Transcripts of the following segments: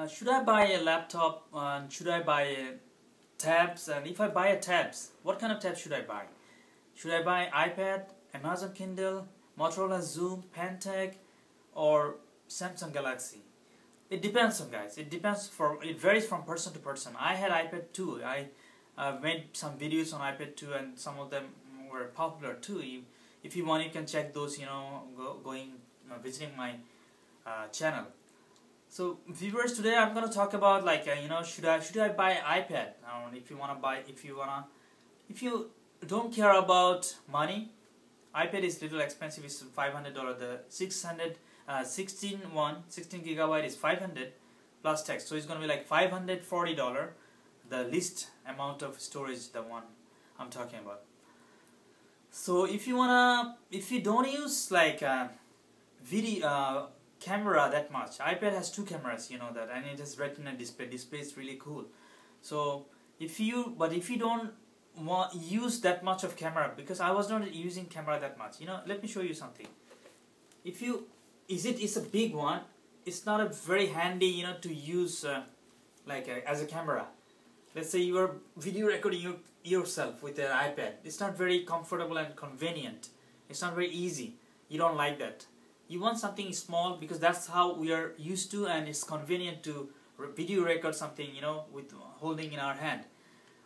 Should I buy a laptop and should I buy tabs? And if I buy a tabs, what kind of tabs should I buy? Should I buy iPad, Amazon Kindle, Motorola Zoom, Pantech, or Samsung Galaxy? It depends on guys. It varies from person to person. I had iPad too. I made some videos on iPad too, and some of them were popular too. If you want, you can check those. Visiting my channel. So viewers, today I'm gonna talk about should I buy iPad? If you don't care about money, iPad is little expensive. It's $500. The 16 gigabyte is 500 plus text, so it's gonna be like $540. The least amount of storage, the one I'm talking about. So if you don't use video camera that much, iPad has two cameras, you know that, and it has retina display. Display is really cool. So if you don't use that much of camera, because I was not using camera that much, let me show you something. It's a big one. It's not a very handy, to use as a camera. Let's say you are video recording yourself with an iPad. It's not very comfortable and convenient. It's not very easy. You don't like that. You want something small because that's how we are used to, and it's convenient to video record something, with holding in our hand.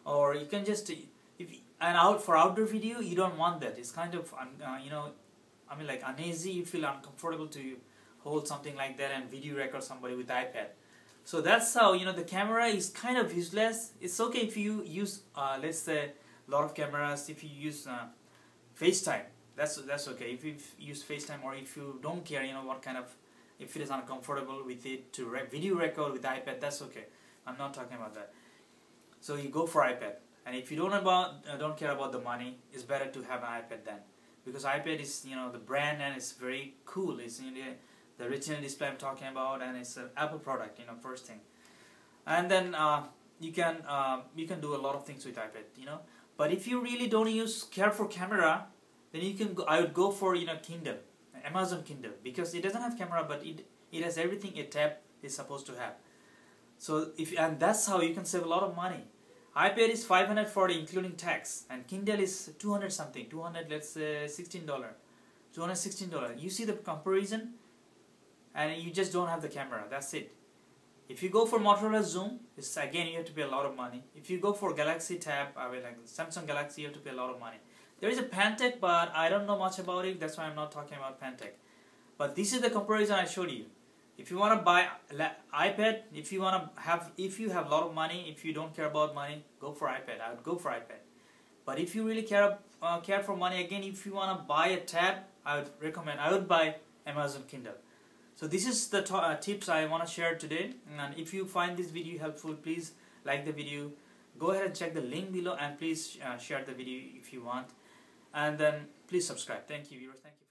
Or you can just, for outdoor video, you don't want that. It's kind of, uneasy. You feel uncomfortable to hold something like that and video record somebody with iPad. So that's how, the camera is kind of useless. It's okay if you use, let's say, a lot of cameras. If you use FaceTime, that's okay. If you use FaceTime, or if you don't care, if it is uncomfortable with it to video record with iPad, that's okay. I'm not talking about that. So you go for iPad, and if you don't care about the money, it's better to have an iPad then, because iPad is the brand, and it's very cool. It's the retina display I'm talking about, and it's an Apple product, first thing. And then you can do a lot of things with iPad, But if you really don't care for camera, then I would go for Kindle, Amazon Kindle, because it doesn't have camera, but it has everything a tab is supposed to have. So and that's how you can save a lot of money. iPad is $540 including tax, and Kindle is 200 something, let's say $216. You see the comparison, and you just don't have the camera. That's it. If you go for Motorola Zoom, again you have to pay a lot of money. If you go for Galaxy Tab, Samsung Galaxy, you have to pay a lot of money. There is a Pantech, but I don't know much about it. That's why I'm not talking about Pantech. But this is the comparison I showed you. If you want to buy iPad, if you have a lot of money, if you don't care about money, go for iPad. I would go for iPad. But if you really care for money, again, if you want to buy a tab, I would buy Amazon Kindle. So this is the tips I want to share today. And if you find this video helpful, please like the video. Go ahead and check the link below, and please share the video if you want. And then please subscribe. Thank you, viewers. Thank you.